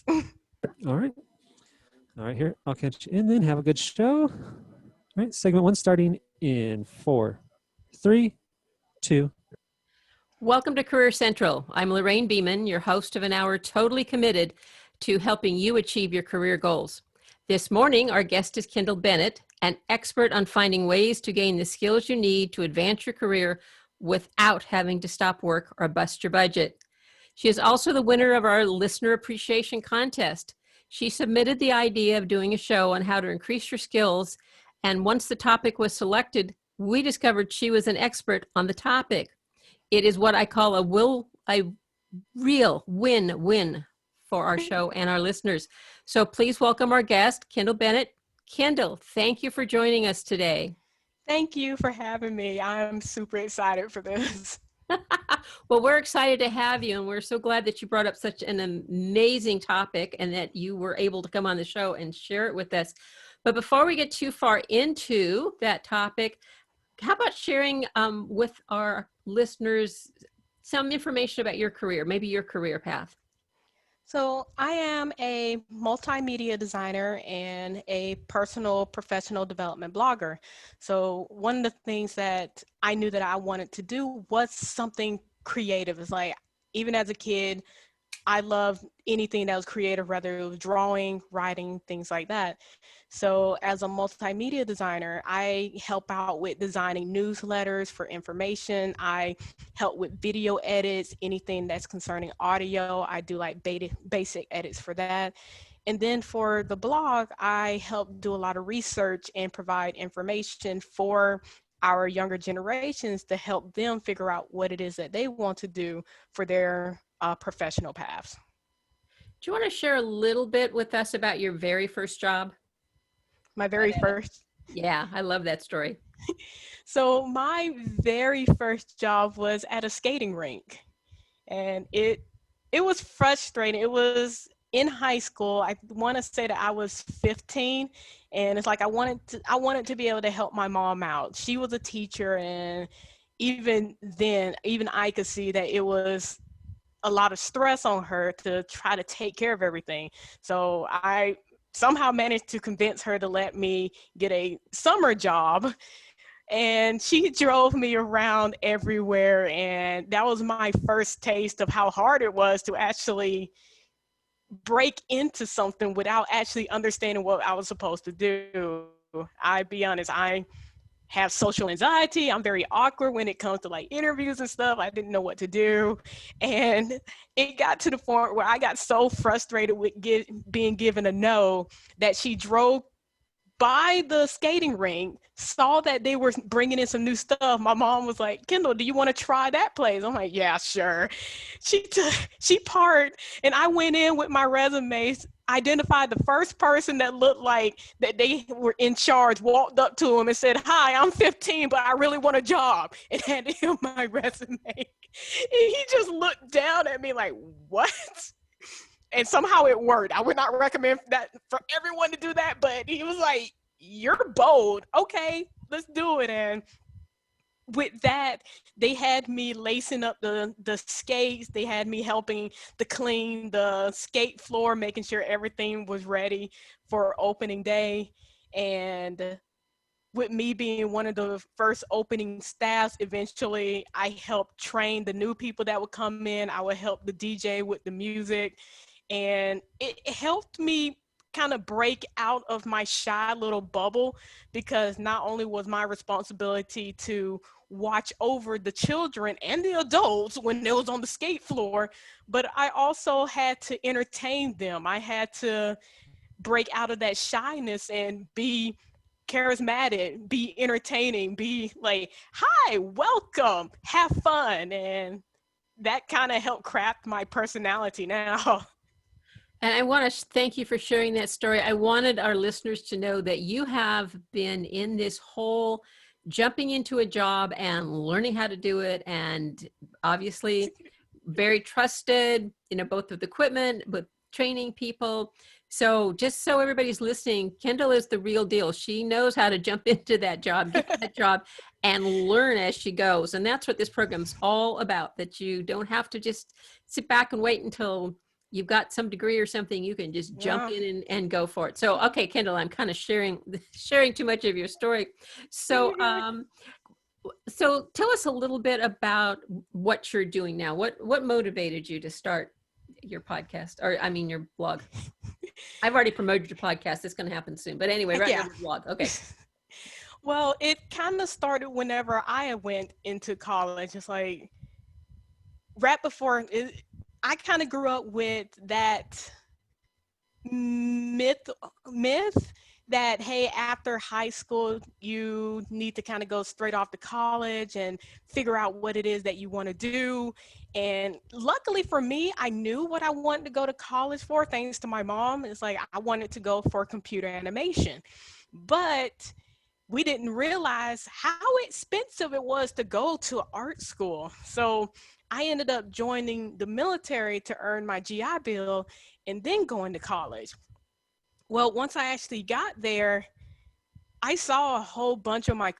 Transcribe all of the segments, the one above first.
All right. All right, here. I'll catch you in then. Have a good show. All right, segment one starting in 4, 3, 2. Welcome to Career Central. I'm Lorraine Beeman, your host of an hour totally committed to helping you achieve your career goals. This morning, our guest is Kendall Bennett, an expert on finding ways to gain the skills you need to advance your career without having to stop work or bust your budget. She is also the winner of our Listener Appreciation Contest. She submitted the idea of doing a show on how to increase your skills, and once the topic was selected, we discovered she was an expert on the topic. It is what I call a real win-win for our show and our listeners. So please welcome our guest, Kendall Bennett. Kendall, thank you for joining us today. Thank you for having me. I'm super excited for this. Well, we're excited to have you, and we're so glad that you brought up such an amazing topic and that you were able to come on the show and share it with us. But before we get too far into that topic, how about sharing with our listeners some information about your career, maybe your career path? So I am a multimedia designer and a personal professional development blogger. So one of the things that I knew that I wanted to do was something creative. It's like, even as a kid, I loved anything that was creative, whether it was drawing, writing, things like that. So as a multimedia designer, I help out with designing newsletters for information. I help with video edits, anything that's concerning audio. I do like basic edits for that. And then for the blog, I help do a lot of research and provide information for our younger generations to help them figure out what it is that they want to do for their professional paths. Do you want to share a little bit with us about your very first job? My very first. Yeah, I love that story. So my very first job was at a skating rink, and it was frustrating. It was in high school. I want to say that I was 15, and it's like I wanted to be able to help my mom out. She was a teacher, and even then, even I could see that it was a lot of stress on her to try to take care of everything. So I somehow managed to convince her to let me get a summer job, and she drove me around everywhere, and that was my first taste of how hard it was to actually break into something without actually understanding what I was supposed to do. I'll be honest, I have social anxiety. I'm very awkward when it comes to like interviews and stuff. I didn't know what to do. And it got to the point where I got so frustrated with being given a no that she drove by the skating rink, saw that they were bringing in some new stuff. My mom was like, Kendall, do you want to try that place? I'm like, yeah, sure. She parked, and I went in with my resumes, identified the first person that looked like that they were in charge, walked up to him and said, hi, I'm 15, but I really want a job, and handed him my resume. And he just looked down at me like, what? And somehow it worked. I would not recommend that for everyone to do that, but he was like, you're bold. Okay, let's do it. And with that, they had me lacing up the skates. They had me helping to clean the skate floor, making sure everything was ready for opening day. And with me being one of the first opening staffs, eventually I helped train the new people that would come in. I would help the DJ with the music. And it helped me kind of break out of my shy little bubble, because not only was my responsibility to watch over the children and the adults when they was on the skate floor, but I also had to entertain them. I had to break out of that shyness and be charismatic, be entertaining, be like, hi, welcome, have fun. And that kind of helped craft my personality now. And I want to thank you for sharing that story. I wanted our listeners to know that you have been in this whole jumping into a job and learning how to do it, and obviously very trusted, both with equipment, with training people. So just so everybody's listening, Kendall is the real deal. She knows how to jump into that job, get that job, and learn as she goes. And that's what this program's all about, that you don't have to just sit back and wait until you've got some degree or something, you can just jump Yeah. in and go for it. So, okay, Kendall, I'm kind of sharing too much of your story. So, You're good. so tell us a little bit about what you're doing now. What motivated you to start your podcast, or I mean your blog? I've already promoted your podcast. It's going to happen soon. But anyway, right now Yeah. your blog. Okay. Well, it kind of started whenever I went into college. It's like right before it, I kind of grew up with that myth that hey, after high school you need to kind of go straight off to college and figure out what it is that you want to do. And luckily for me, I knew what I wanted to go to college for, thanks to my mom. It's like I wanted to go for computer animation, but we didn't realize how expensive it was to go to art school. So I ended up joining the military to earn my GI Bill and then going to college. Well, once I actually got there, I saw a whole bunch of my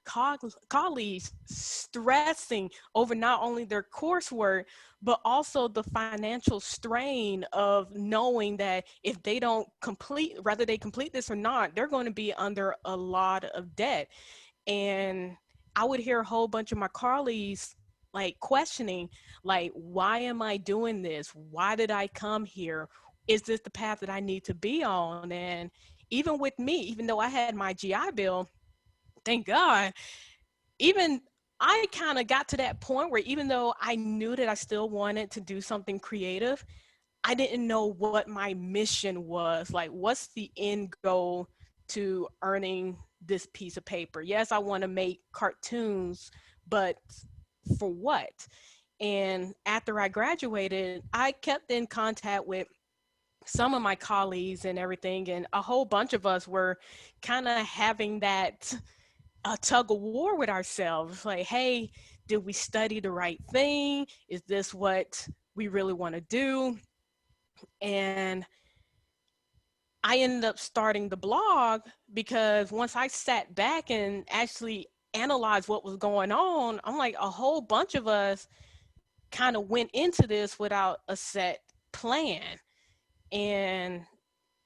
colleagues stressing over not only their coursework, but also the financial strain of knowing that if they don't complete, whether they complete this or not, they're going to be under a lot of debt. And I would hear a whole bunch of my colleagues like questioning, like, why am I doing this? Why did I come here? Is this the path that I need to be on? And even with me, even though I had my GI Bill, thank God, even I kind of got to that point where even though I knew that I still wanted to do something creative, I didn't know what my mission was. Like, what's the end goal to earning this piece of paper? Yes, I want to make cartoons, but for what? And after I graduated, I kept in contact with some of my colleagues and everything, and a whole bunch of us were kind of having that tug of war with ourselves. Like, hey, did we study the right thing? Is this what we really want to do? And I ended up starting the blog because once I sat back and actually analyzed what was going on, I'm like, a whole bunch of us kind of went into this without a set plan. And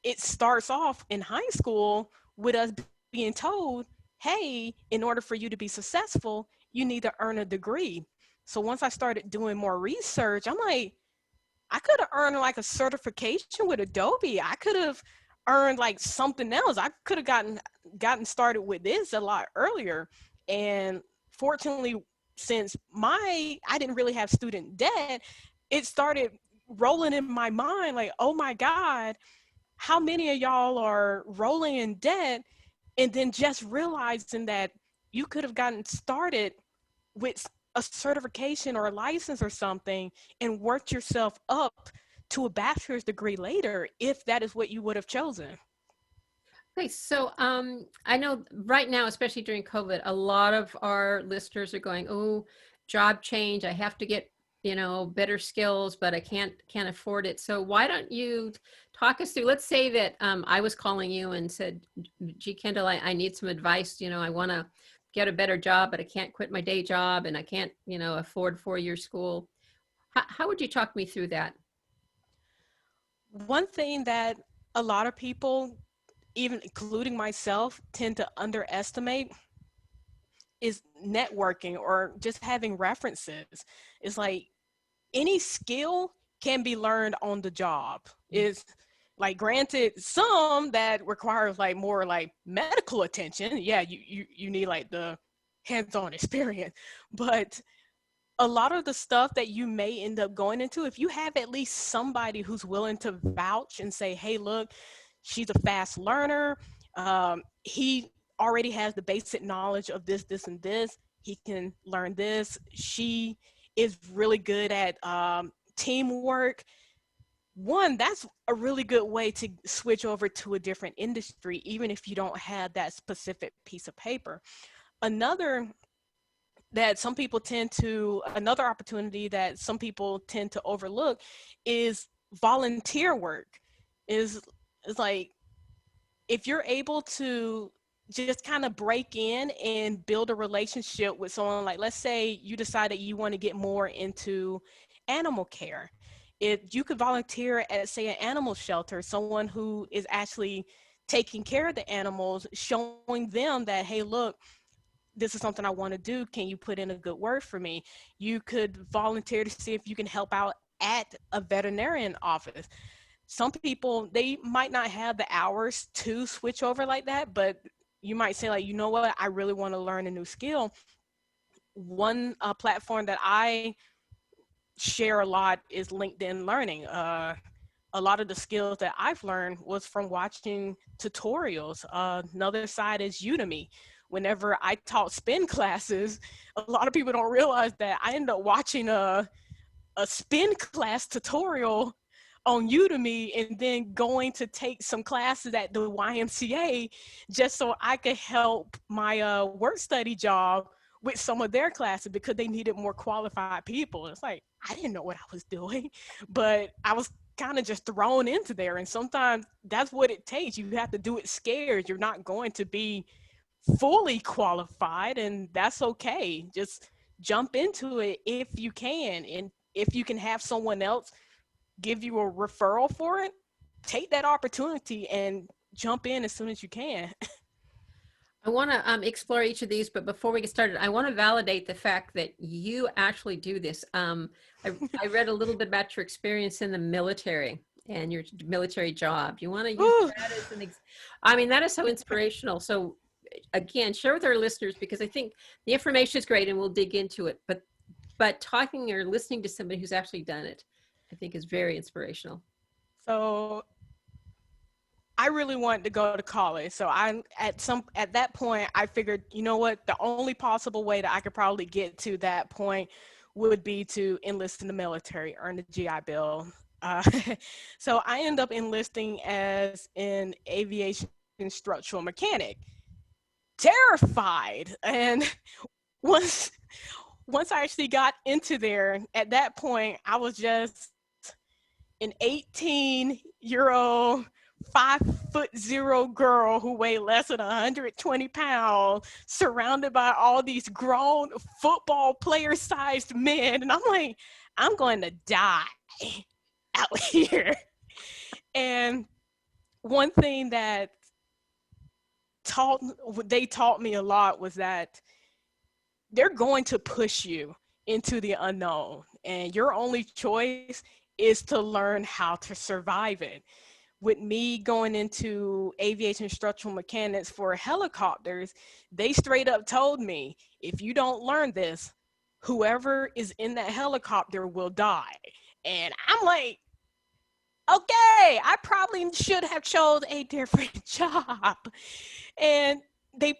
it starts off in high school with us being told, hey, in order for you to be successful, you need to earn a degree. So once I started doing more research, I'm like, I could have earned like a certification with Adobe. I could have earned like something else. I could have gotten started with this a lot earlier. And fortunately, since I didn't really have student debt, it started rolling in my mind like, oh my God, how many of y'all are rolling in debt? And then just realizing that you could have gotten started with a certification or a license or something and worked yourself up to a bachelor's degree later if that is what you would have chosen. Okay, so I know right now, especially during COVID, a lot of our listeners are going, "Oh, job change. I have to get, better skills, but I can't afford it." So why don't you talk us through? Let's say that I was calling you and said, "Gee, Kendall, I need some advice. I want to get a better job, but I can't quit my day job, and I can't, afford 4-year school." How would you talk me through that? One thing that a lot of people, even including myself, tend to underestimate is networking or just having references. It's like any skill can be learned on the job. Is like, granted, some that requires like more like medical attention. Yeah, you need like the hands-on experience, but a lot of the stuff that you may end up going into, if you have at least somebody who's willing to vouch and say, hey, look, she's a fast learner. He already has the basic knowledge of this, this, and this. He can learn this. She is really good at teamwork. One, that's a really good way to switch over to a different industry, even if you don't have that specific piece of paper. Another opportunity that some people tend to overlook is volunteer work. Is like, if you're able to just kind of break in and build a relationship with someone, like let's say you decide that you want to get more into animal care. You could volunteer at, say, an animal shelter, someone who is actually taking care of the animals, showing them that, hey, look, this is something I want to do. Can you put in a good word for me? You could volunteer to see if you can help out at a veterinarian office. Some people, they might not have the hours to switch over like that, but you might say, like, you know what, I really want to learn a new skill. One platform that I share a lot is LinkedIn Learning. A lot of the skills that I've learned was from watching tutorials. Another side is Udemy. Whenever I taught spin classes, a lot of people don't realize that I ended up watching a spin class tutorial on Udemy and then going to take some classes at the YMCA just so I could help my work study job with some of their classes because they needed more qualified people. It's like, I didn't know what I was doing, but I was kind of just thrown into there. And sometimes that's what it takes. You have to do it scared. You're not going to be fully qualified, and that's okay. Just jump into it if you can. And if you can have someone else give you a referral for it, take that opportunity and jump in as soon as you can. I want to explore each of these, but before we get started, I want to validate the fact that you actually do this. I read a little bit about your experience in the military and your military job. You want to use that as an I mean, that is so inspirational. So again, share with our listeners, because I think the information is great and we'll dig into it, but talking or listening to somebody who's actually done it, I think is very inspirational. So I really wanted to go to college. So at that point, I figured, you know what, the only possible way that I could probably get to that point would be to enlist in the military, earn the GI Bill. Uh, so I ended up enlisting as an aviation structural mechanic. Terrified. And once I actually got into there, at that point, I was just an 18-year-old 5'0" girl who weighed less than 120 pounds, surrounded by all these grown football player sized men. And I'm like, I'm going to die out here. And one thing that they taught me a lot was that they're going to push you into the unknown, and your only choice is to learn how to survive it. With me going into aviation structural mechanics for helicopters, they straight up told me, if you don't learn this, whoever is in that helicopter will die. And I'm like, okay, I probably should have chose a different job. And they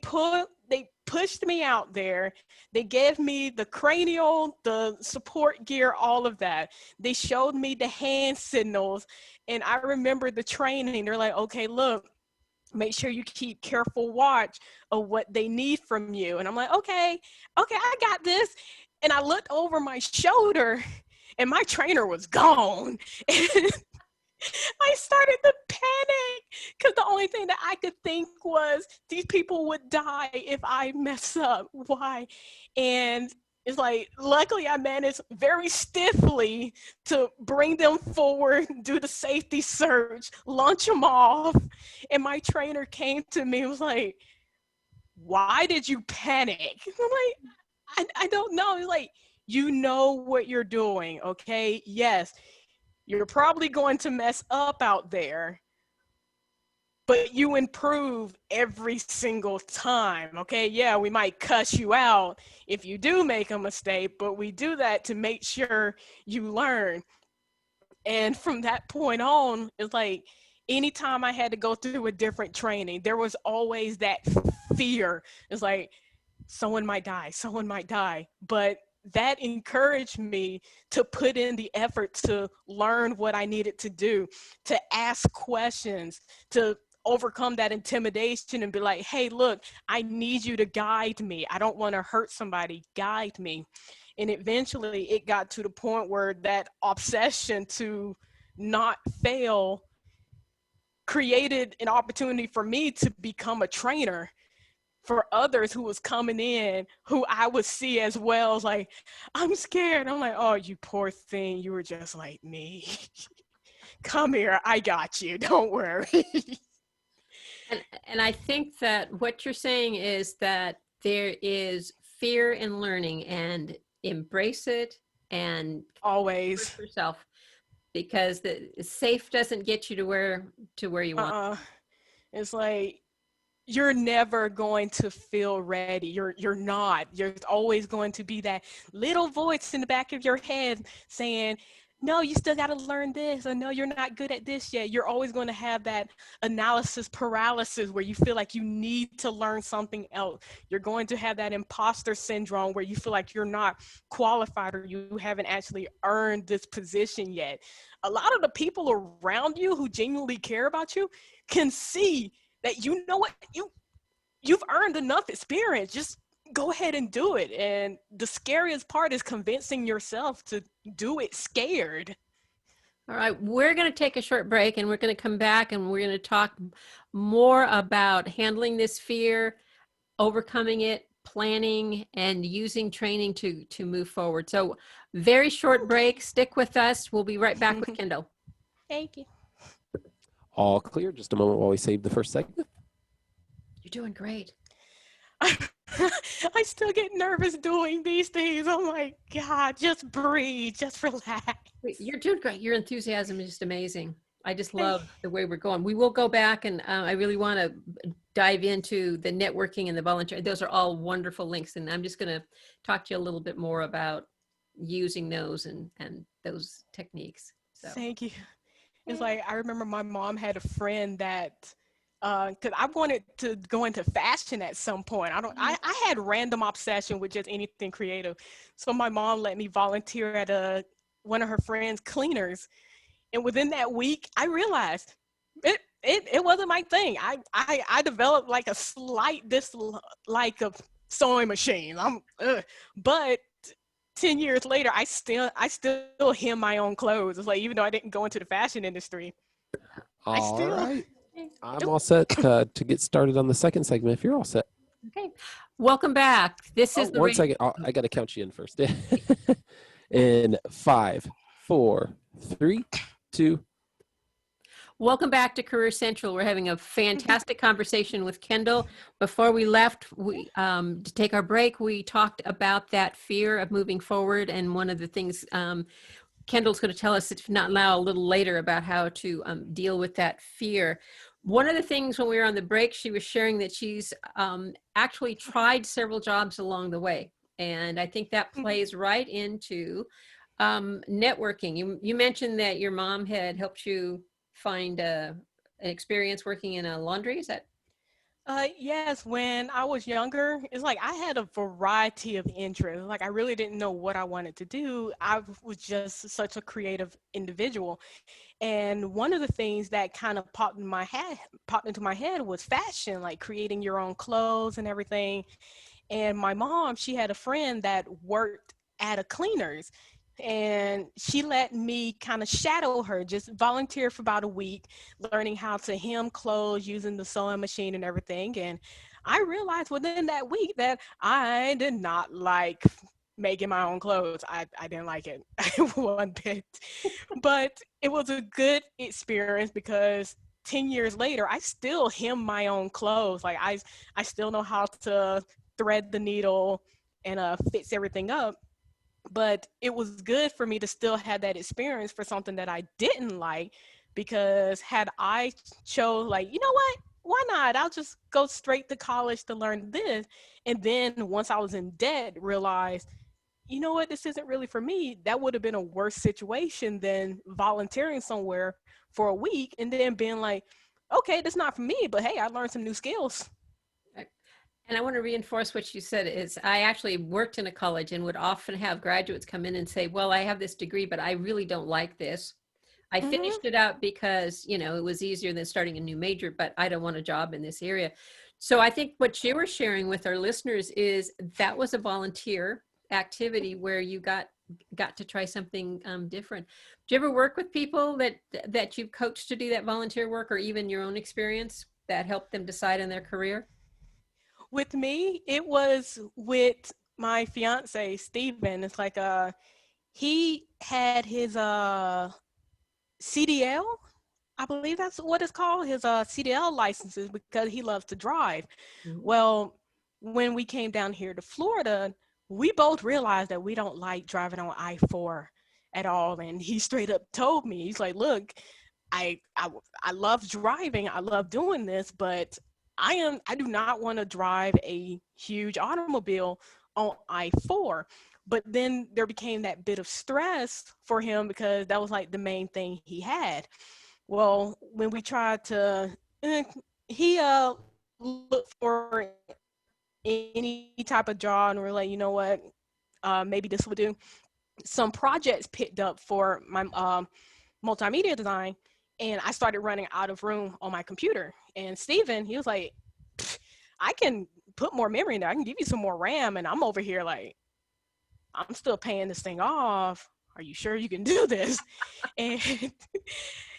pushed me out there. They gave me the cranial, the support gear, all of that. They showed me the hand signals. And I remember the training. They're like, okay, look, make sure you keep careful watch of what they need from you. And I'm like, okay, I got this. And I looked over my shoulder and my trainer was gone. And I started to panic because the only thing that I could think was these people would die if I mess up. Why? And it's like, luckily I managed very stiffly to bring them forward, do the safety search, launch them off. And my trainer came to me and was like, why did you panic? I'm like, I don't know. He's like, you know what you're doing, okay? Yes. You're probably going to mess up out there, but you improve every single time, okay? Yeah, we might cuss you out if you do make a mistake, but we do that to make sure you learn. And from that point on, it's like anytime I had to go through a different training, there was always that fear. It's like, someone might die, but that encouraged me to put in the effort to learn what I needed to do, to ask questions, to overcome that intimidation and be like, hey, look, I need you to guide me. I don't want to hurt somebody. Guide me. And eventually it got to the point where that obsession to not fail created an opportunity for me to become a trainer. for others who was coming in, who I would see as well, as like, I'm scared. I'm like, oh, you poor thing. You were just like me. Come here. I got you. Don't worry. And I think that what you're saying is that there is fear in learning, and embrace it and Always. push yourself, because the safe doesn't get you to where you want. It's like, you're never going to feel ready. You're not. You're always going to be that little voice in the back of your head saying, no, you still got to learn this, or no, you're not good at this yet. You're always going to have that analysis paralysis where you feel like you need to learn something else. You're going to have that imposter syndrome where you feel like you're not qualified, or you haven't actually earned this position yet. A lot of the people around you who genuinely care about you can see that, you know what, you've earned enough experience. Just go ahead and do it. And the scariest part is convincing yourself to do it scared. All right, we're going to take a short break, and we're going to come back, and we're going to talk more about handling this fear, overcoming it, planning, and using training to move forward. So very short break. Stick with us. We'll be right back with Kendall. Thank you. All clear. Just a moment while we save the first segment. You're doing great. I still get nervous doing these things. Oh my God, just breathe, just relax. You're doing great. Your enthusiasm is just amazing. I just love the way we're going. We will go back, and I really want to dive into the networking and the volunteer. Those are all wonderful links, and I'm just going to talk to you a little bit more about using those and those techniques. So. Thank you. It's like, I remember my mom had a friend that, because I wanted to go into fashion at some point. I had random obsession with just anything creative. So my mom let me volunteer at one of her friends' cleaners. And within that week, I realized it wasn't my thing. I developed like a slight dislike of sewing machines. But 10 years later, I still hem my own clothes. It's like, even though I didn't go into the fashion industry, All right. I'm all set to get started on the second segment if you're all set. Okay. Welcome back. This is the 1 second. I got to count you in first. In 5, 4, 3, 2. Welcome back to Career Central. We're having a fantastic conversation with Kendall. Before we left, to take our break, we talked about that fear of moving forward. And one of the things Kendall's going to tell us, if not now, a little later, about how to deal with that fear. One of the things when we were on the break, she was sharing that she's actually tried several jobs along the way. And I think that plays right into networking. You mentioned that your mom had helped you find an experience working in a laundry. Is that? Yes, when I was younger, it's like I had a variety of interests. Like, I really didn't know what I wanted to do. I was just such a creative individual. And one of the things that kind of popped into my head was fashion, like creating your own clothes and everything. And my mom, she had a friend that worked at a cleaner's, and she let me kind of shadow her, just volunteer for about a week, learning how to hem clothes using the sewing machine and everything. And I realized within that week that I did not like making my own clothes. I didn't like it one bit. But it was a good experience, because 10 years later, I still hem my own clothes. Like, I still know how to thread the needle and fix everything up. But it was good for me to still have that experience for something that I didn't like, because had I chose, like, you know what, why not? I'll just go straight to college to learn this. And then once I was in debt, realized, you know what, this isn't really for me. That would have been a worse situation than volunteering somewhere for a week and then being like, okay, that's not for me, but hey, I learned some new skills. And I want to reinforce what you said. Is I actually worked in a college and would often have graduates come in and say, well, I have this degree, but I really don't like this. I finished it out because, you know, it was easier than starting a new major, but I don't want a job in this area. So I think what you were sharing with our listeners is that was a volunteer activity where you got to try something different. Do you ever work with people that you've coached to do that volunteer work, or even your own experience that helped them decide on their career? With me, it was with my fiance, Steven. It's like he had his CDL, I believe that's what it's called, his CDL licenses because he loves to drive. Mhm. Well, when we came down here to Florida, we both realized that we don't like driving on I-4 at all. And he straight up told me, he's like, look, I love driving, I love doing this, but I do not want to drive a huge automobile on I-4. But then there became that bit of stress for him because that was like the main thing he had. Well, when we tried to, he looked for any type of job, and we're like, you know what, maybe this will do. Some projects picked up for my multimedia design, and I started running out of room on my computer. And Steven, he was like, I can put more memory in there. I can give you some more RAM. And I'm over here like, I'm still paying this thing off. Are you sure you can do this? And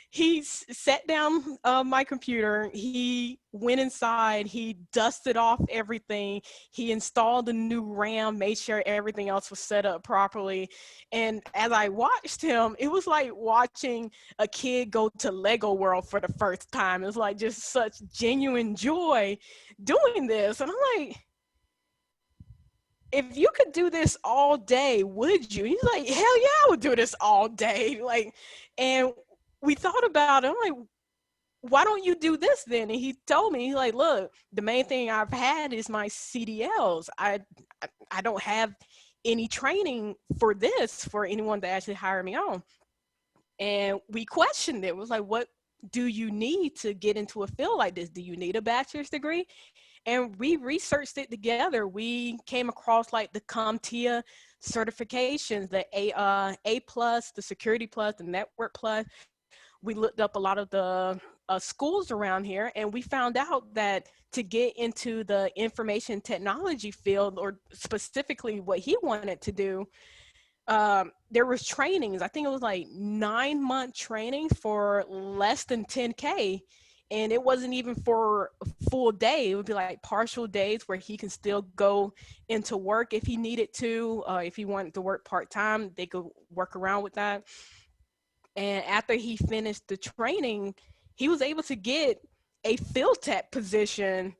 he sat down my computer. He went inside. He dusted off everything. He installed a new RAM, made sure everything else was set up properly. And as I watched him, it was like watching a kid go to Lego World for the first time. It was like just such genuine joy doing this. And I'm like, if you could do this all day, would you? He's like, hell yeah, I would do this all day. Like, and we thought about it. I'm like, why don't you do this then? And he told me, he's like, look, the main thing I've had is my CDLs. I don't have any training for this for anyone to actually hire me on. And we questioned it. It was like, what do you need to get into a field like this? Do you need a bachelor's degree? And we researched it together. We came across like the CompTIA certifications, the A plus, the Security Plus, the Network Plus. We looked up a lot of the schools around here, and we found out that to get into the information technology field, or specifically what he wanted to do, there was trainings. I think it was like 9-month training for less than 10K. And it wasn't even for a full day. It would be like partial days where he can still go into work if he needed to. If he wanted to work part-time, they could work around with that. And after he finished the training, he was able to get a field tech position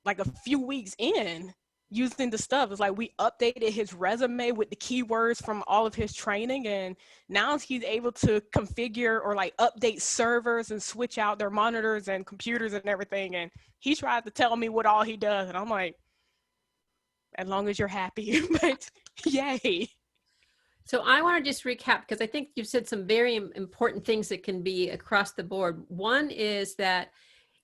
like a few weeks in using the stuff. It's like we updated his resume with the keywords from all of his training, and now he's able to configure or like update servers and switch out their monitors and computers and everything. And he tried to tell me what all he does, and I'm like, as long as you're happy. But yay. So I want to just recap, because I think you've said some very important things that can be across the board. One is that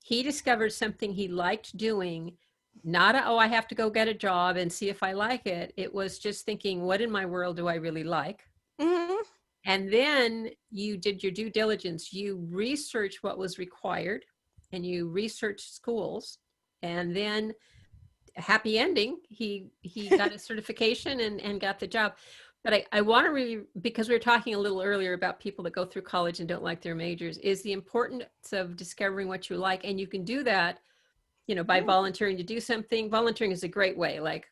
he discovered something he liked doing, not oh, I have to go get a job and see if I like it. It was just thinking, what in my world do I really like? Mm-hmm. And then you did your due diligence. You researched what was required, and you researched schools, and then happy ending, he got a certification and got the job. But I want to because we were talking a little earlier about people that go through college and don't like their majors, is the importance of discovering what you like. And you can do that, you know, by volunteering to do something. Volunteering is a great way. Like,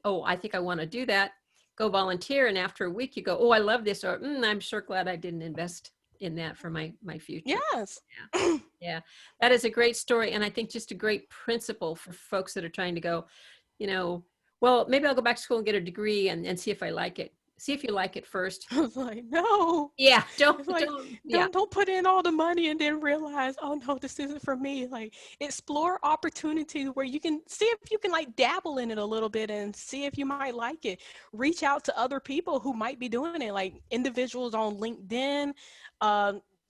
oh, I think I want to do that. Go volunteer. And after a week you go, oh, I love this. Or I'm sure glad I didn't invest in that for my future. Yes. Yeah. Yeah. That is a great story. And I think just a great principle for folks that are trying to go, you know, well, maybe I'll go back to school and get a degree and see if I like it. See if you like it first. I was like, no. Yeah, don't put in all the money and then realize, oh no, this isn't for me. Like, explore opportunities where you can see if you can like dabble in it a little bit and see if you might like it. Reach out to other people who might be doing it, like individuals on LinkedIn.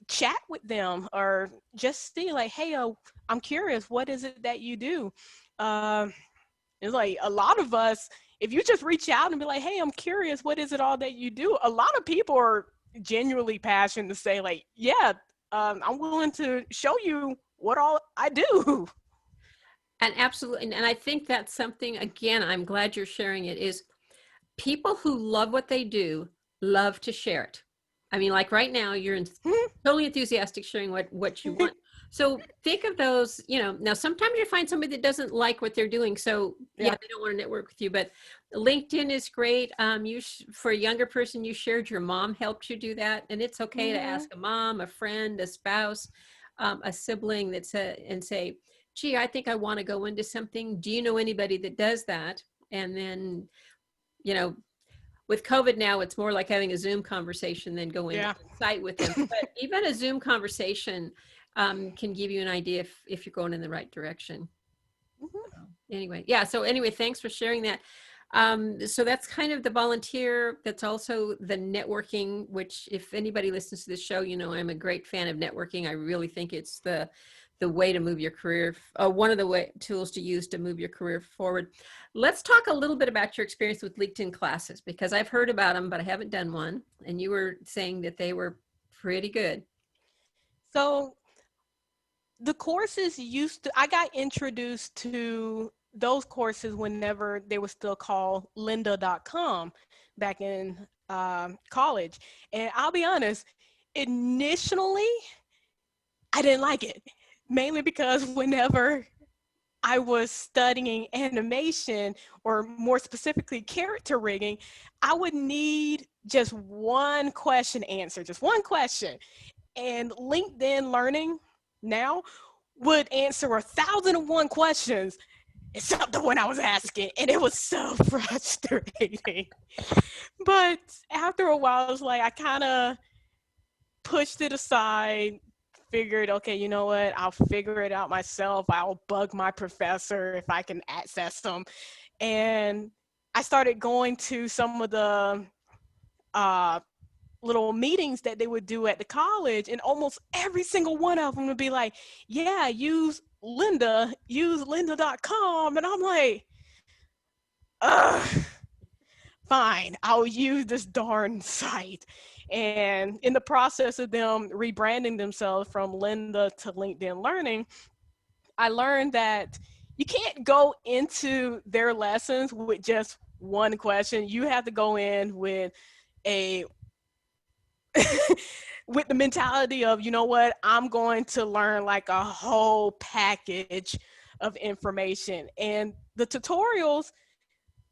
Chat with them, or just see like, hey, I'm curious, what is it that you do? It's like a lot of us, if you just reach out and be like, hey, I'm curious, what is it all that you do? A lot of people are genuinely passionate to say like, yeah, I'm willing to show you what all I do. And absolutely. And I think that's something, again, I'm glad you're sharing it, is people who love what they do love to share it. I mean, like right now, you're totally enthusiastic sharing what you want. So think of those, now sometimes you find somebody that doesn't like what they're doing. So yeah, they don't want to network with you, but LinkedIn is great. For a younger person, you shared your mom helped you do that. And it's okay to ask a mom, a friend, a spouse, a sibling and say, gee, I think I want to go into something. Do you know anybody that does that? And then, with COVID now, it's more like having a Zoom conversation than going on site with them. But even a Zoom conversation can give you an idea if you're going in the right direction. Anyway, thanks for sharing that. So that's kind of the volunteer. That's also the networking, which if anybody listens to this show, I'm a great fan of networking. I really think it's the way to move your career, one of the tools to use to move your career forward. Let's talk a little bit about your experience with LinkedIn classes, because I've heard about them, but I haven't done one. And you were saying that they were pretty good. So the courses I got introduced to those courses whenever they were still called lynda.com back in college. And I'll be honest, initially, I didn't like it, mainly because whenever I was studying animation, or more specifically character rigging, I would need just one question answered, just one question. And LinkedIn Learning now would answer 1,001 questions except the one I was asking, and it was so frustrating. But after a while, it was like I kind of pushed it aside, figured, okay, you know what, I'll figure it out myself. I'll bug my professor if I can access them. And I started going to some of the little meetings that they would do at the college, and almost every single one of them would be like, yeah, use lynda.com. And I'm like, fine, I'll use this darn site. And in the process of them rebranding themselves from Lynda to LinkedIn Learning, I learned that you can't go into their lessons with just one question. You have to go in with with the mentality of, you know what, I'm going to learn like a whole package of information. And the tutorials,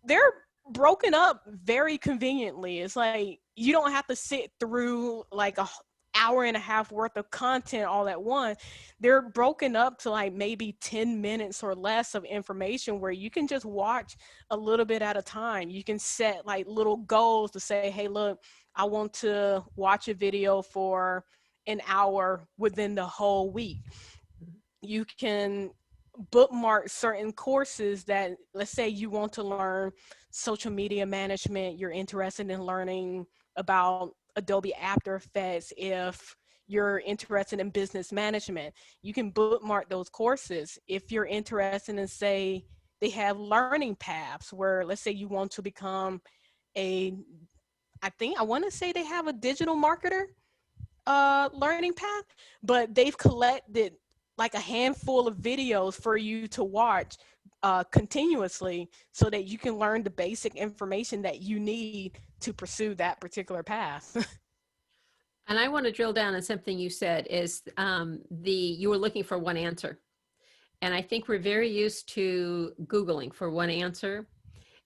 they're broken up very conveniently. It's like you don't have to sit through like a hour and a half worth of content all at once. They're broken up to like maybe 10 minutes or less of information where you can just watch a little bit at a time. You can set like little goals to say, hey, look, I want to watch a video for an hour within the whole week. You can bookmark certain courses that, let's say you want to learn social media management, you're interested in learning about Adobe After Effects. If you're interested in business management, you can bookmark those courses. If you're interested in, say, they have learning paths where, let's say you want to become I want to say they have a digital marketer learning path, but they've collected like a handful of videos for you to watch continuously so that you can learn the basic information that you need to pursue that particular path. And I want to drill down on something you said is you were looking for one answer. And I think we're very used to Googling for one answer.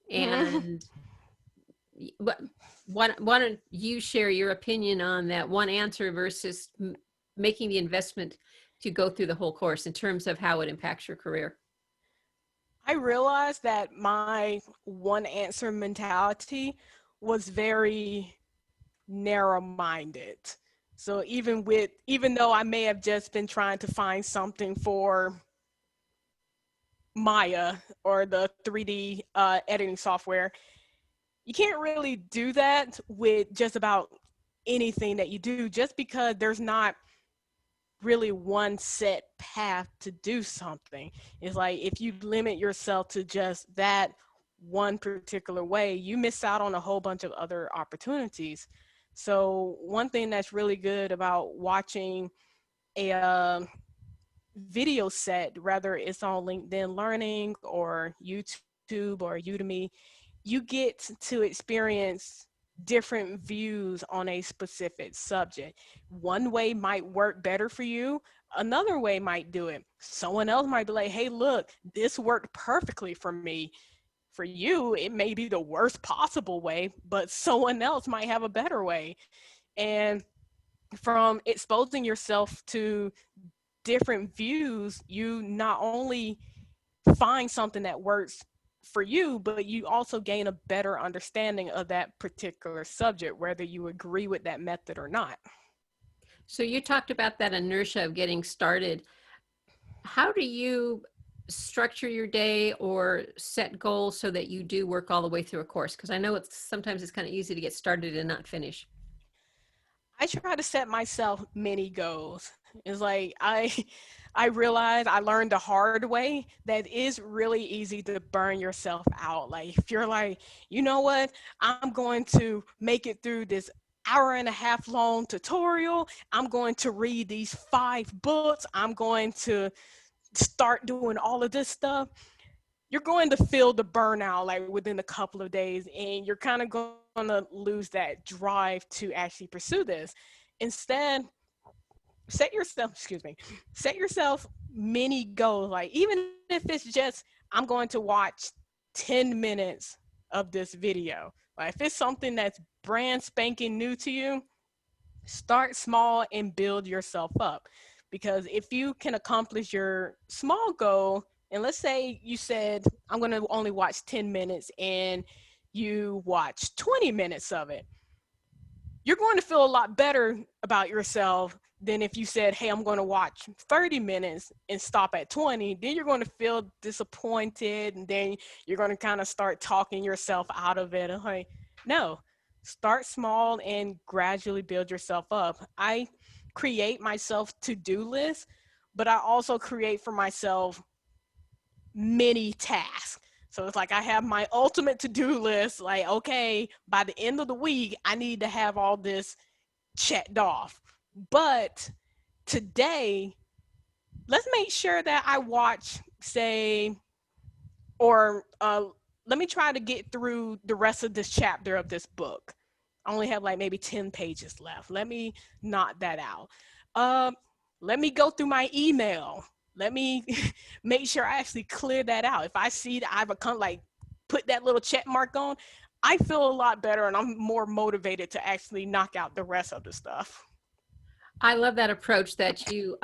And why don't you share your opinion on that one answer versus making the investment to go through the whole course in terms of how it impacts your career? I realized that my one answer mentality was very narrow-minded. So even though I may have just been trying to find something for Maya or the 3D editing software, you can't really do that with just about anything that you do, just because there's not really one set path to do something. It's like if you limit yourself to just that one particular way, you miss out on a whole bunch of other opportunities. So one thing that's really good about watching a video set, whether it's on LinkedIn Learning or YouTube or Udemy, you get to experience different views on a specific subject. One way might work better for you, another way might do it. Someone else might be like, hey, look, this worked perfectly for me. For you, it may be the worst possible way, but someone else might have a better way. And from exposing yourself to different views, you not only find something that works for you, but you also gain a better understanding of that particular subject, whether you agree with that method or not. So you talked about that inertia of getting started. How do you structure your day or set goals so that you do work all the way through a course? Because I know sometimes it's kind of easy to get started and not finish. I try to set myself mini goals. It's like I realized I learned the hard way that it's really easy to burn yourself out. Like if you're like, you know what, I'm going to make it through this hour and a half long tutorial. I'm going to read these 5 books. I'm going to start doing all of this stuff. You're going to feel the burnout like within a couple of days, and you're kind of going to lose that drive to actually pursue this. Instead, set yourself mini goals. Like even if it's just, I'm going to watch 10 minutes of this video. Like if it's something that's brand spanking new to you, start small and build yourself up. Because if you can accomplish your small goal, and let's say you said, I'm going to only watch 10 minutes and you watch 20 minutes of it, you're going to feel a lot better about yourself than if you said, hey, I'm going to watch 30 minutes and stop at 20. Then you're going to feel disappointed, and then you're going to kind of start talking yourself out of it. And like, no, start small and gradually build yourself up. I create myself to-do lists, but I also create for myself mini tasks. So it's like I have my ultimate to-do list, like, okay, by the end of the week, I need to have all this checked off. But today, let's make sure that I watch, say, or let me try to get through the rest of this chapter of this book. I only have like maybe 10 pages left. Let me knock that out. Let me go through my email. Let me make sure I actually clear that out. If I see that I've put that little check mark on, I feel a lot better and I'm more motivated to actually knock out the rest of the stuff. I love that approach that you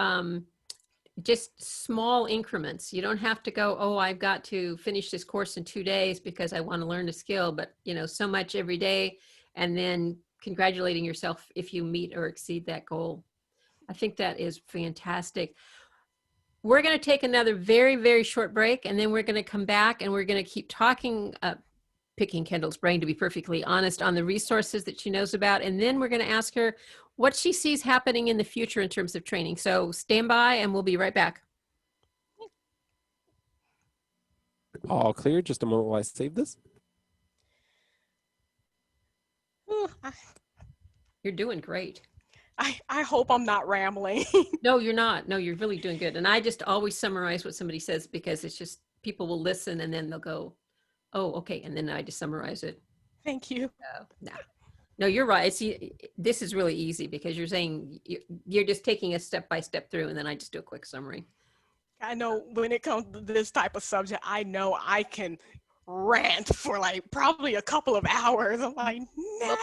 just small increments. You don't have to go, oh, I've got to finish this course in 2 days because I want to learn a skill, but so much every day, and then congratulating yourself if you meet or exceed that goal. I think that is fantastic. We're going to take another very, very short break, and then we're going to come back and we're going to keep talking, picking Kendall's brain, to be perfectly honest, on the resources that she knows about. And then we're going to ask her what she sees happening in the future in terms of training. So stand by and we'll be right back. All clear. Just a moment while I save this. Ooh, You're doing great. I hope I'm not rambling. No, you're not. No, you're really doing good. And I just always summarize what somebody says because it's just people will listen and then they'll go, oh, okay. And then I just summarize it. Thank you. No, you're right. This is really easy because you're saying you're just taking a step by step through, and then I just do a quick summary. I know when it comes to this type of subject, I know I can rant for like probably a couple of hours. I'm like, no.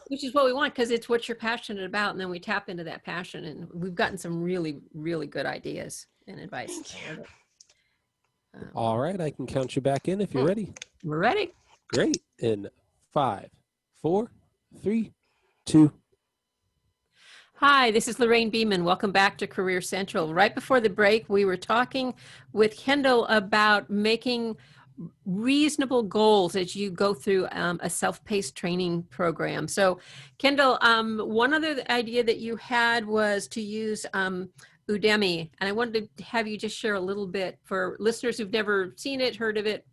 Which is what we want, because it's what you're passionate about, and then we tap into that passion, and we've gotten some really, really good ideas and advice. Thank you. All right, I can count you back in if you're ready. We're ready. Great. In 5, 4, 3, 2. Hi, this is Lorraine Beeman. Welcome back to Career Central. Right before the break, we were talking with Kendall about making reasonable goals as you go through a self-paced training program. So, Kendall, one other idea that you had was to use Udemy, and I wanted to have you just share a little bit for listeners who've never seen it, heard of it.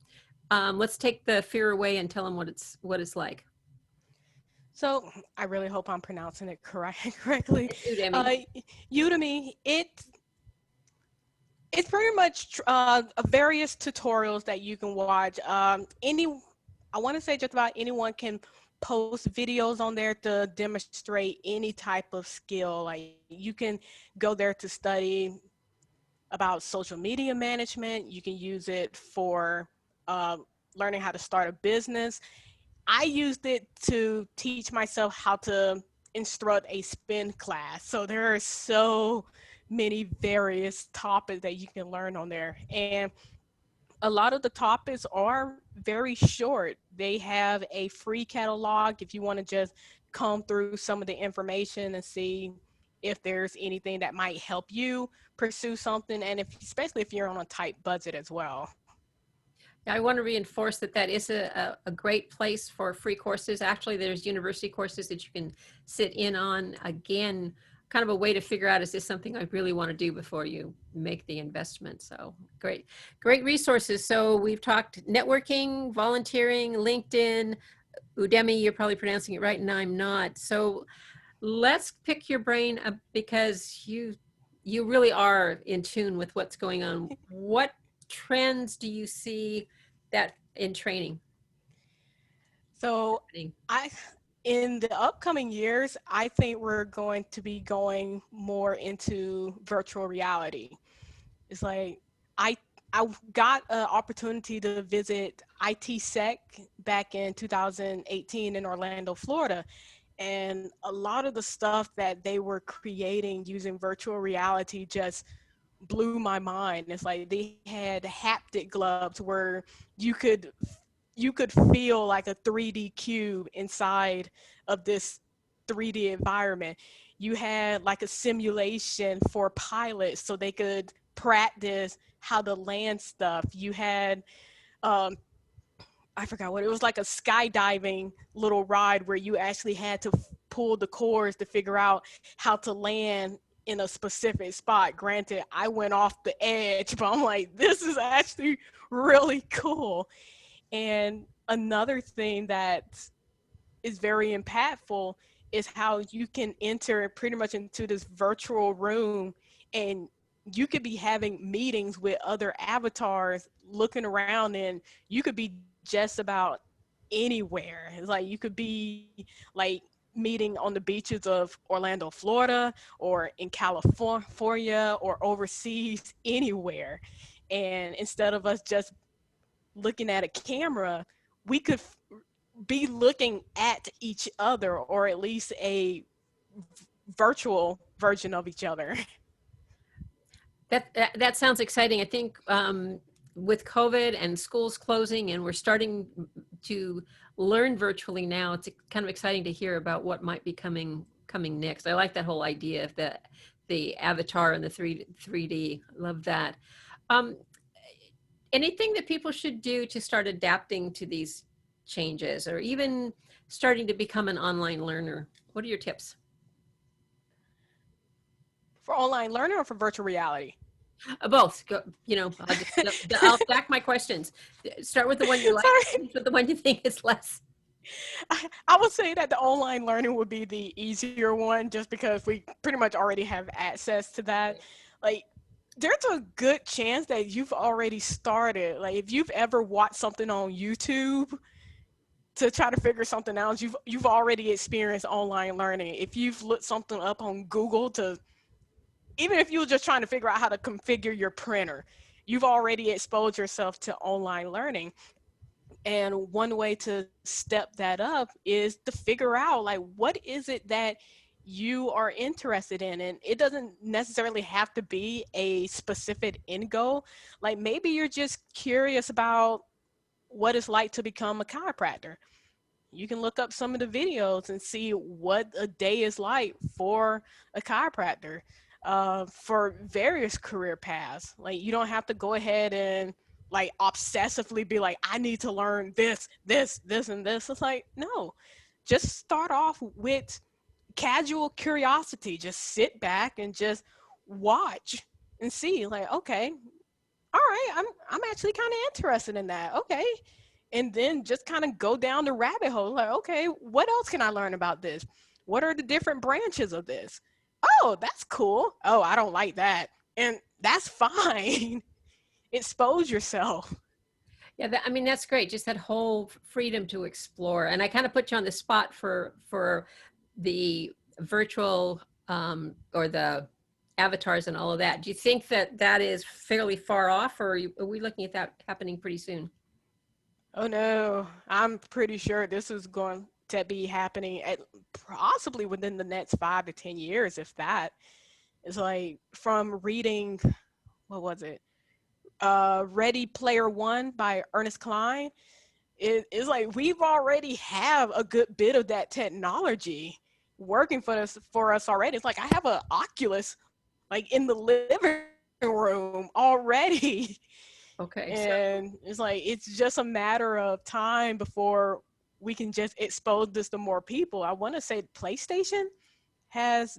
Let's take the fear away and tell them what it's like. So I really hope I'm pronouncing it correctly. Udemy. Udemy, it's pretty much various tutorials that you can watch. I want to say just about anyone can post videos on there to demonstrate any type of skill. Like you can go there to study about social media management. You can use it for learning how to start a business. I used it to teach myself how to instruct a spin class. So there are so many various topics that you can learn on there. And a lot of the topics are very short. They have a free catalog if you want to just comb through some of the information and see if there's anything that might help you pursue something, and especially if you're on a tight budget as well. I want to reinforce that that is a great place for free courses. Actually, there's university courses that you can sit in on. Again, kind of a way to figure out, is this something I really want to do before you make the investment? So great resources. So we've talked networking, volunteering, LinkedIn, Udemy, you're probably pronouncing it right and I'm not. So let's pick your brain because you really are in tune with what's going on. What trends do you see that in training? So in the upcoming years, I think we're going to be going more into virtual reality. It's like I got an opportunity to visit ITSec back in 2018 in Orlando, Florida. And a lot of the stuff that they were creating using virtual reality just blew my mind. It's like they had haptic gloves where you could feel like a 3D cube inside of this 3D environment. You had like a simulation for pilots so they could practice how to land stuff. You had I forgot what it was, like a skydiving little ride where you actually had to pull the cords to figure out how to land in a specific spot. Granted, I went off the edge, but I'm like, this is actually really cool. And another thing that is very impactful is how you can enter pretty much into this virtual room and you could be having meetings with other avatars looking around, and you could be just about anywhere. It's like you could be like meeting on the beaches of Orlando, Florida, or in California, or overseas, anywhere. And instead of us just looking at a camera, we could be looking at each other, or at least a virtual version of each other. That sounds exciting. I think with COVID and schools closing and we're starting to learn virtually now, it's kind of exciting to hear about what might be coming next. I like that whole idea of the avatar and the 3D. Love that. Anything that people should do to start adapting to these changes, or even starting to become an online learner? What are your tips? For online learning or for virtual reality? Both. I'll stack my questions. Start with the one you like, but the one you think is less. I would say that the online learning would be the easier one, just because we pretty much already have access to that. Like, there's a good chance that you've already started. Like, if you've ever watched something on YouTube to try to figure something out, you've already experienced online learning. If you've looked something up on Google even if you were just trying to figure out how to configure your printer, you've already exposed yourself to online learning. And one way to step that up is to figure out, like, what is it that you are interested in? And it doesn't necessarily have to be a specific end goal. Like, maybe you're just curious about what it's like to become a chiropractor. You can look up some of the videos and see what a day is like for a chiropractor. For various career paths. Like, you don't have to go ahead and like obsessively be like, I need to learn this, and this. It's like, no, just start off with casual curiosity. Just sit back and just watch and see, like, okay, all right, I'm actually kind of interested in that. Okay. And then just kind of go down the rabbit hole. Like, okay, what else can I learn about this? What are the different branches of this? Oh, that's cool. Oh, I don't like that. And that's fine. Expose yourself. Yeah, I mean, that's great. Just that whole freedom to explore. And I kind of put you on the spot for the virtual or the avatars and all of that. Do you think that that is fairly far off, or are we looking at that happening pretty soon? Oh no, I'm pretty sure this is going to be happening at possibly within the next 5 to 10 years, if that. It's like from reading, what was it? Ready Player One by Ernest Cline. It's like we've already have a good bit of that technology working for us already. It's like I have an Oculus like in the living room already. Okay, so And it's like it's just a matter of time before we can just expose this to more people. I want to say PlayStation has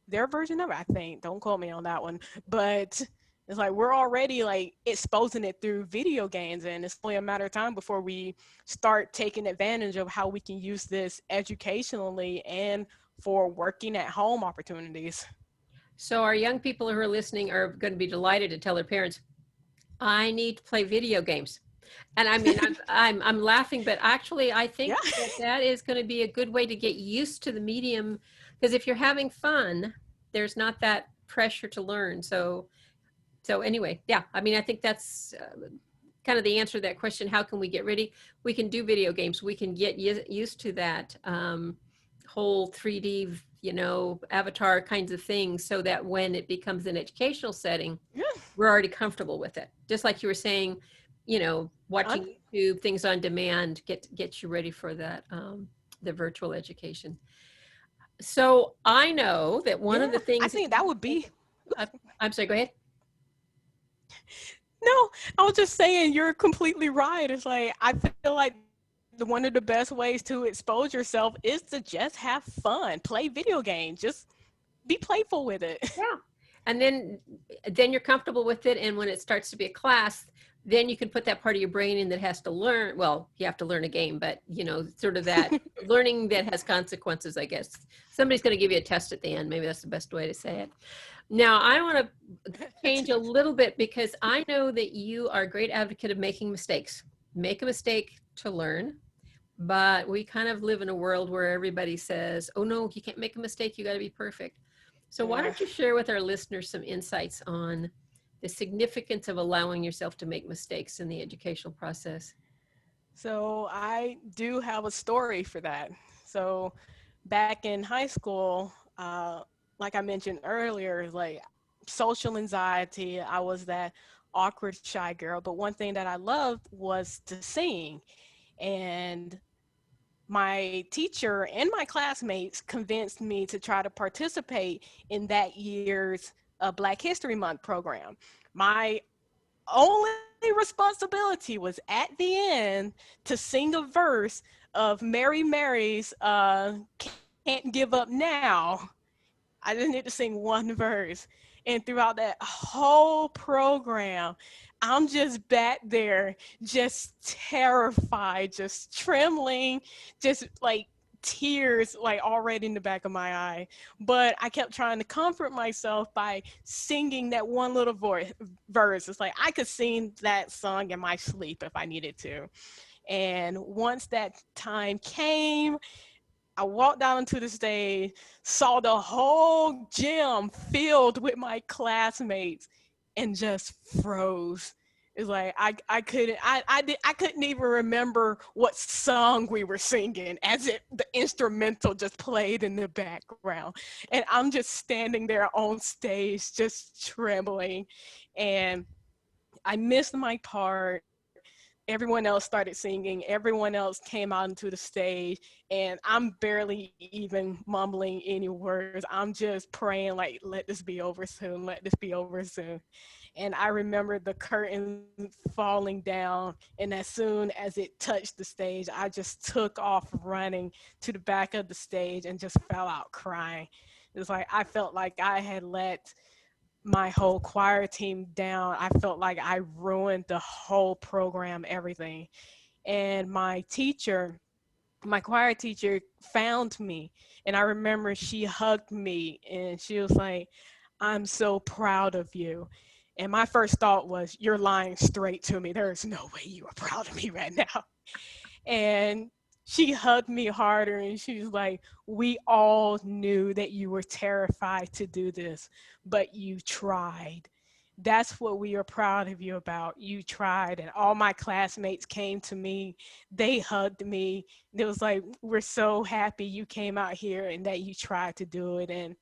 their version of it, I think. Don't quote me on that one. But it's like we're already like exposing it through video games, and it's only a matter of time before we start taking advantage of how we can use this educationally and for working at home opportunities. so our young people who are listening are going to be delighted to tell their parents, I need to play video games. And I mean, I'm laughing, but actually, I think Yeah. that that is going to be a good way to get used to the medium. Because if you're having fun, there's not that pressure to learn. So anyway, yeah. I mean, I think that's kind of the answer to that question. How can we get ready? We can do video games. We can get used to that whole 3D, avatar kinds of things, so that when it becomes an educational setting, Yeah. we're already comfortable with it. Just like you were saying, watching YouTube, things on demand, get you ready for that, the virtual education. So I know that one of the I things think that would be. I'm sorry, go ahead. No, I was just saying you're completely right. It's like I feel like one of the best ways to expose yourself is to just have fun, play video games, just be playful with it. Yeah. And then you're comfortable with it. And when it starts to be a class, then you can put that part of your brain in that has to learn. Well, you have to learn a game, but sort of that learning that has consequences, I guess. Somebody's going to give you a test at the end. Maybe that's the best way to say it. Now, I want to change a little bit, because I know that you are a great advocate of making mistakes. Make a mistake to learn. But we kind of live in a world where everybody says, oh no, you can't make a mistake. You got to be perfect. So why don't you share with our listeners some insights on the significance of allowing yourself to make mistakes in the educational process? So I do have a story for that. So back in high school, like I mentioned earlier, like social anxiety, I was that awkward, shy girl. But one thing that I loved was to sing. And my teacher and my classmates convinced me to try to participate in that year's Black History Month program. My only responsibility was at the end to sing a verse of Mary Mary's Can't Give Up Now. I just need to sing one verse. And throughout that whole program, I'm just back there, just terrified, just trembling, just like tears like already in the back of my eye. But I kept trying to comfort myself by singing that one little verse. It's like I could sing that song in my sleep if I needed to. And once that time came, I walked down into the stage, saw the whole gym filled with my classmates, and just froze. It's like I couldn't even remember what song we were singing, as if the instrumental just played in the background. And I'm just standing there on stage just trembling, and I missed my part. Everyone else started singing, everyone else came out into the stage, and I'm barely even mumbling any words. I'm just praying like, let this be over soon, let this be over soon. And I remember the curtain falling down, and as soon as it touched the stage, I just took off running to the back of the stage and just fell out crying. It was like I felt like I had let my whole choir team down. I felt like I ruined the whole program, everything. And my choir teacher found me. And I remember she hugged me and she was like, I'm so proud of you. And my first thought was, you're lying straight to me. There is no way you are proud of me right now. And she hugged me harder and she was like, we all knew that you were terrified to do this, but you tried. That's what we are proud of you about. You tried. And all my classmates came to me. They hugged me. It was like, we're so happy you came out here and that you tried to do it. And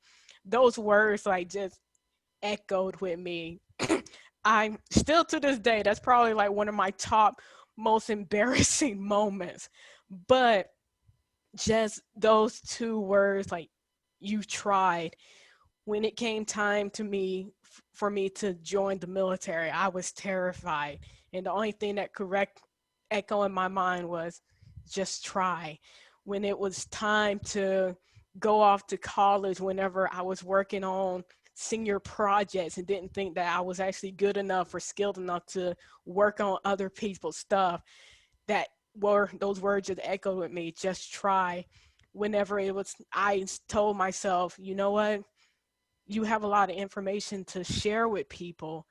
those words like just echoed with me. I'm still to this day, that's probably like one of my top most embarrassing moments. But just those two words, like, you tried. When it came time to me for me to join the military, I was terrified. And the only thing that could echo in my mind was just try. When it was time to go off to college, whenever I was working on senior projects and didn't think that I was actually good enough or skilled enough to work on other people's stuff, that were those words just echoed with me, just try. Whenever it was, I told myself, you know what, you have a lot of information to share with people.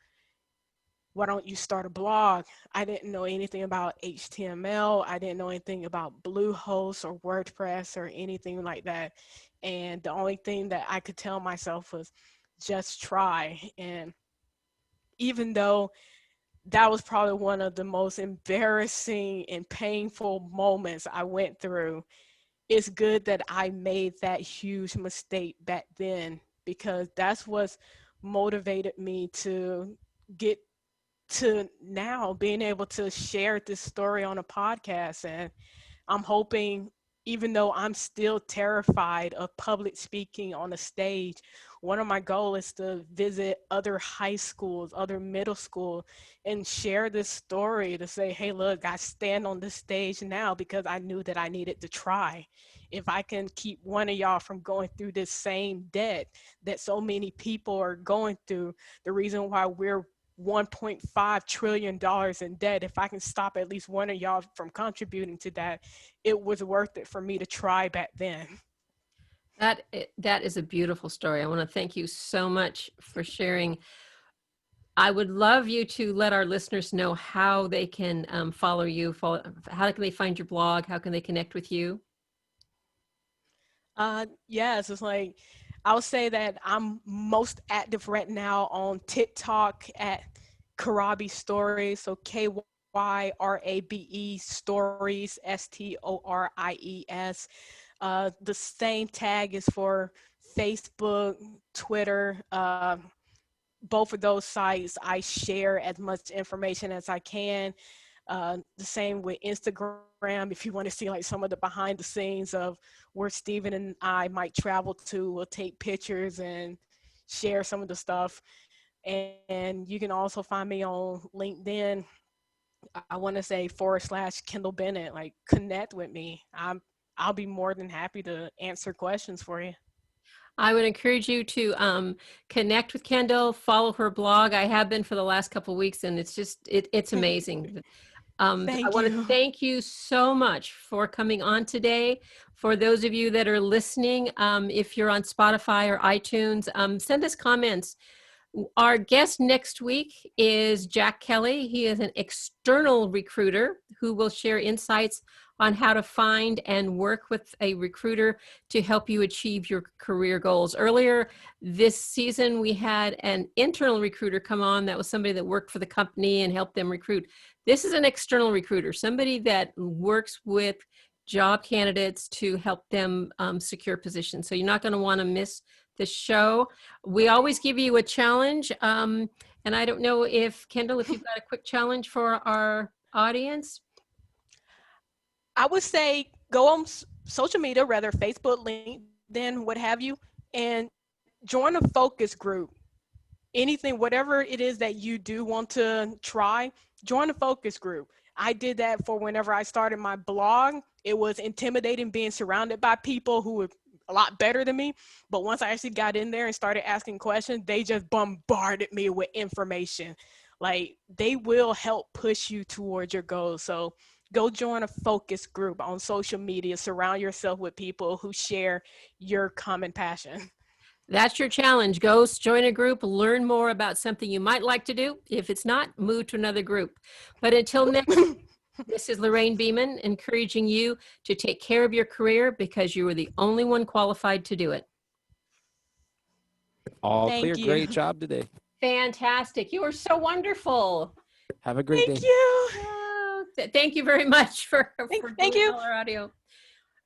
Why don't you start a blog? I didn't know anything about HTML. I didn't know anything about Bluehost or WordPress or anything like that. And the only thing that I could tell myself was just try. And even though that was probably one of the most embarrassing and painful moments I went through, it's good that I made that huge mistake back then, because that's what's motivated me to get to now being able to share this story on a podcast. And I'm hoping, even though I'm still terrified of public speaking on a stage, one of my goals is to visit other high schools, other middle school, and share this story to say, hey, look, I stand on this stage now because I knew that I needed to try. If I can keep one of y'all from going through this same debt that so many people are going through, the reason why we're $1.5 trillion in debt, if I can stop at least one of y'all from contributing to that, it was worth it for me to try back then. That is a beautiful story. I want to thank you so much for sharing. I would love you to let our listeners know how they can follow you, how can they find your blog, how can they connect with you? Yes, it's like, I would say that I'm most active right now on TikTok at Karabe Stories. So KYRABE Stories, STORIES. The same tag is for Facebook, Twitter. Both of those sites, I share as much information as I can. The same with Instagram, if you want to see like some of the behind the scenes of where Stephen and I might travel to, we'll take pictures and share some of the stuff. And you can also find me on LinkedIn. I want to say / Kendall Bennett, like, connect with me. I'll be more than happy to answer questions for you. I would encourage you to connect with Kendall, follow her blog. I have been for the last couple of weeks, and it's just, it's amazing. I want to thank you so much for coming on today. For those of you that are listening, if you're on Spotify or iTunes, send us comments. Our guest next week is Jack Kelly. He is an external recruiter who will share insights on how to find and work with a recruiter to help you achieve your career goals. Earlier this season, we had an internal recruiter come on. That was somebody that worked for the company and helped them recruit. This is an external recruiter, somebody that works with job candidates to help them secure positions. So you're not going to want to miss the show. We always give you a challenge. And I don't know if, Kendall, if you've got a quick challenge for our audience. I would say go on social media, rather Facebook, LinkedIn, what have you, and join a focus group. Anything, whatever it is that you do want to try, join a focus group. I did that for whenever I started my blog. It was intimidating being surrounded by people who were a lot better than me. But once I actually got in there and started asking questions, they just bombarded me with information. Like, they will help push you towards your goals. So go join a focus group on social media. Surround yourself with people who share your common passion. That's your challenge. Go join a group, learn more about something you might like to do. If it's not, move to another group. But until next, this is Lorraine Beeman encouraging you to take care of your career because you are the only one qualified to do it. All Thank clear. you. Great job today. Fantastic. You are so wonderful. Have a great Thank day. you. Oh, thank you very much for Thank doing you. all our audio.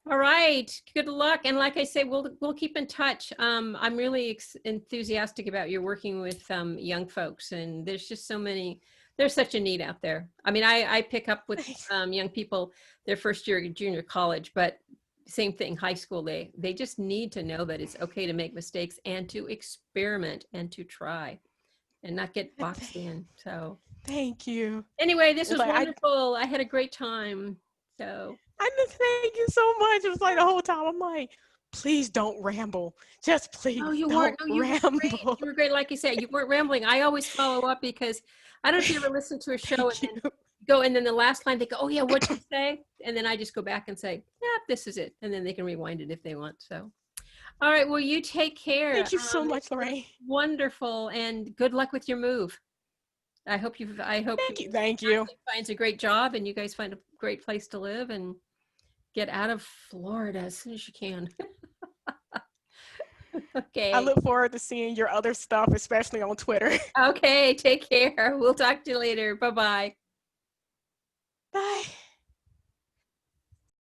All right. Good luck. And like I say, we'll keep in touch. I'm really enthusiastic about your working with young folks, and there's just so many. There's such a need out there. I mean, I pick up with Thanks. young people their first year of junior college, but same thing, high school. They just need to know that it's okay to make mistakes and to experiment and to try, and not get boxed in. So Thank you. anyway, this was Like, wonderful. I had a great time. So. I just thank you so much. It was like the whole time I'm like, please don't ramble. Just please Oh, you don't weren't. No, you were ramble. great. You were great. Like you said, you weren't rambling. I always follow up because I don't know if you ever listen to a show and Thank then you. go, and then the last line they go, "Oh yeah, what'd you say?" And then I just go back and say, "Yeah, this is it," and then they can rewind it if they want. So, all right. Well, you take care. Thank you so It much, was Lorraine. Wonderful, and good luck with your move. I hope Thank you. Thank you. finds a great job and you guys find a great place to live and get out of Florida as soon as you can. Okay. I look forward to seeing your other stuff, especially on Twitter. Okay. Take care. We'll talk to you later. Bye-bye. Bye.